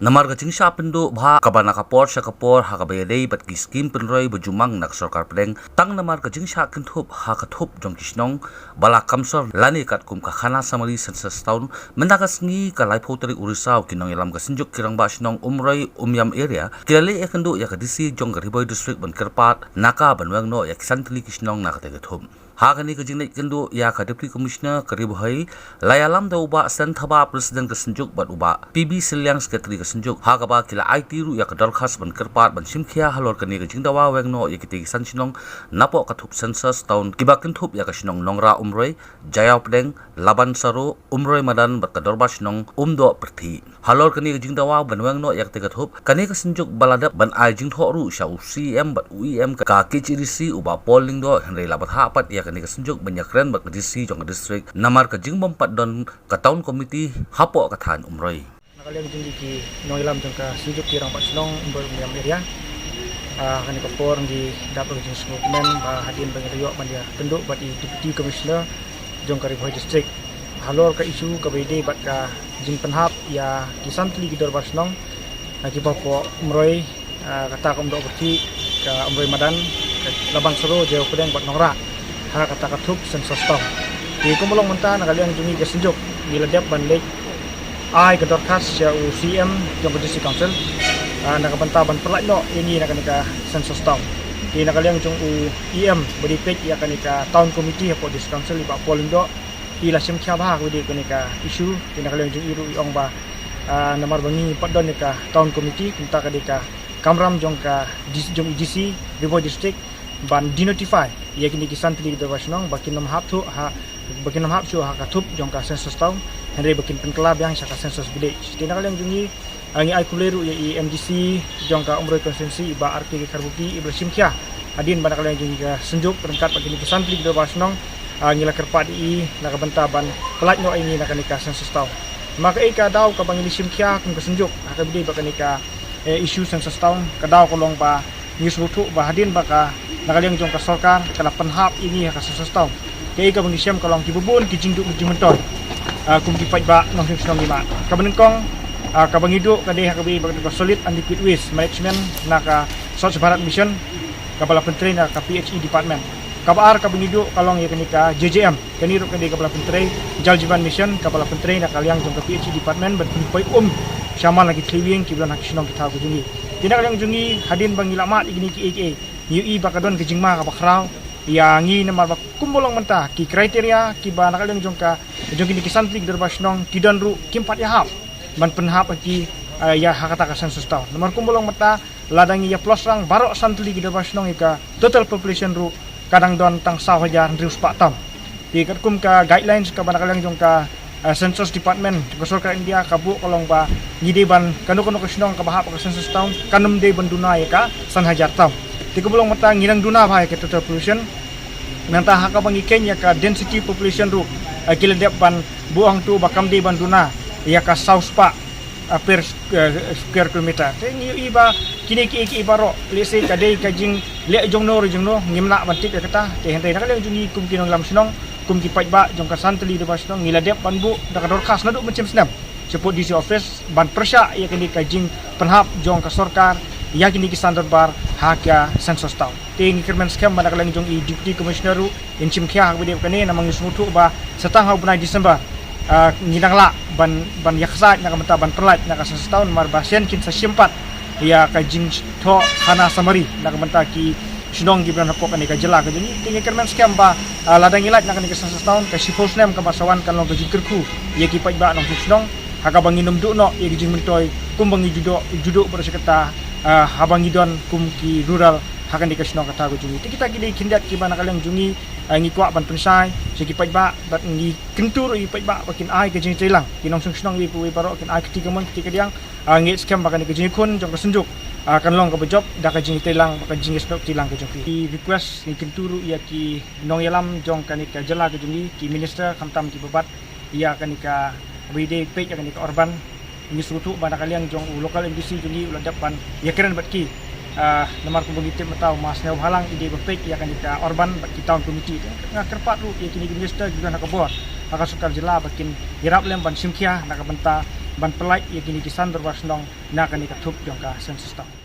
Namar ka jingshah pynduh bhah kaba nakapor syakapor hakabayadei bat ki Skhim Pynroi bejumang nak sorkar pdeng tang namar ka jingshah kynthup thup jong Shnong bala kamsor lani katkum ka khana samari Census Town mendaka sngi ka laipo tari urisau ki nongialam ka Synjuk ki Rangbah Shnong Umroi-Umïam area kilale kynduh ya ka disi jong Ri Bhoi District ban kerpat naka ban Weng no ya kisantli ki Shnong nak thup Hakani ka jingnait kynduh ya ka Deputy Commissioner ka Ri Bhoi layalam da uba sen thaba Presiden ka Synjuk bat uba PB Silyang Secretary ka Synjuk hakaba kila IT ru ya ka dorkhas ban kerpat ban simkhia halor kani ka jingdawa Weng no ya kiti san Shnong napo ka thup Census Town kiba kynthup ya ka Shnong nongra umroi jaya pdeng laban saro Umroi-Umïam bat ka dorba Shnong do perthi halor kani ka jingdawa ban Weng no ya ka thup kani ka Synjuk baladap ban ai jingtho ru sha UCM bat UEM ka KCDC uba polling do henry labat hapat ya ni ka Synjuk banyakren bak DC jong district namar ka jingbom pat don ka town committee hapo ka than umroi nakaliang jing ki nongialam jong ka Synjuk ki Rangbah Shnong Umroi-Umïam area kani ka por di dapat jing movement ba hadin bang riyo man dia tenduk bat di Deputy Commissioner jong ka Ri Bhoi District halor ka isu ka bede bat ka jing penhap ya kisantli ki Rangbah Shnong ki bapo umroi kata ka do berti ka Umroi-Umïam labang sero jeo pdeng bat nongra ha kata thup Census Town di kumulong menta nakaliang jungi ke Synjuk niladap ban leit ai ke dorkas ya UCM jong District Council nakabanta ban perlai no ini nakanika Census Town di nakaliang jong UEM beripek ya kanika Town Committee po District Council iba polling do ila simkhia bhah wedi kanika isu di nakaliang jong iru ong ba namar bangi padon nika Town Committee kunta kadika kamram jong ka jong EDC Ri Bhoi District ban dinotify ya kini kisan tili Rangbah Shnong bakin nam hap tu ha bakin nam hap chu ha ka thup jong ka Census Town henry bakin penkelab yang saka census village tinakal yang jungi angi ai kuleru ya MDC jong ka Umroi konstituensi ba RP ke karbuki ibrahim kya adin banakal yang jungi ka Synjuk perangkat bakin kisan tili Rangbah Shnong ngila kerpat i nakabenta ban pelat no ini nakanika Census Town maka ka daw ka bangili simkya kung ka Synjuk akabidi bakanika isu Census Town kadaw kolong pa news rutu bahadin baka nakaliang jong ka sorkar kala penhap ini ka Census Town kay ka bangisem kalong kibubun ki jingdu menton kum ki ba nong Shnong lima ka benengkong ka bangidu ka deh ka bi bag solid and liquid waste management naka Swachh Bharat mission ka bala pentre na ka PHE department ka baar ka bangidu kalong ya ka JJM kani ro ka deh ka bala pentre Jal Jivan mission ka bala pentre na kaliang jong ka PHE department bat poi syama lagi kliwing ki bulan Shnong kita ko jungi tindak yang jungi hadin bang ilamat igini ki AK UI bakadon ke jingma ka bakrau yang ngi namar bak kumbolong mentah ki kriteria ki ba nakal yang jongka jongki ni kisantli Rangbah Shnong tidon ru kimpat ya hap man penhap ki ya hakata ka Census Town namar kumbolong mata ladangi ya plus rang barok santli Rangbah Shnong ika total population ru kadang don tang 1,000 rius pak tam di katkum ka guidelines ka ba nakal yang jongka Census Department ka sorkar India kabu kolong ba ngide ban kanu-kanu ka Shnong ka bahap ka Census Town kanum de ban duna ya ka 1,000 tam di kubulong mata ngilang duna bhai ke total population nanta haka bangi Kenya ka density population ru kiladep ban buang tu bakam de ban duna ya ka south pa per square kilometer tengi iba kini ki ibaro lese ka dei ka jing le jong no ngimna bantik ya kata te hentai nak leng jungi kum kinong lam Shnong kum ki pai ba jong ka santli Rangbah Shnong ngiladep ban bu dak dorkas na du macam senam seput DC office ban persya ya kini ka jing penhap jong ka sorkar ya kini kisan bar hakya Census Town tingi kermen Skhim pada kalang jong Deputy Commissioner ru inchim khya hak bede kane namang ismutu ba setang ha bunai Disember ngidang la ban yaksa na kamata ban perlat na ka Census Town mar basien kin sa simpat ya ka jingshah khana samari na kamata ki Shnong gibran hapok ani ka jela ka jeni tingi kermen Skhim ba ladang ilat na ka Census Town ka sipolsnem ka basawan kan long ka jingkerku ye ki pai ba nong Shnong haka banginum du no ye jing mentoy kumbangi judo bersekata habang idon kum ki rural hakan di Shnong kata go jungi kita kini kindat ki bana kalang jungi ngi kwa ban pensai segi pai ba bat ngi kentur i pai ba bakin ai ke jing telang kinong Shnong wi pu baro kin ai ketiga mon ketiga diang ngi Skhim bakan ke jing kun jong ka Synjuk kan long ka bejob da ka jing telang bakan jing Shnong telang ke jong ki request ngi kentur ya ki nongialam jong kan ka jela ke jungi ki minister kamtam ki babat ya kan ka bide pe ya kan ka urban ini surutu bana kaliang jong local MDC jungi uladap ban ya keren bat ki namar ko bangite matau mas ne halang ide bepek ya kan ka urban bat ki town committee nga kerpat ru ya kini minister juga nak bor aka sukar jela bakin irap lem ban simkia nak benta ban pelai ia kini kisan terwas Shnong na kani kathup jong ka Census Town.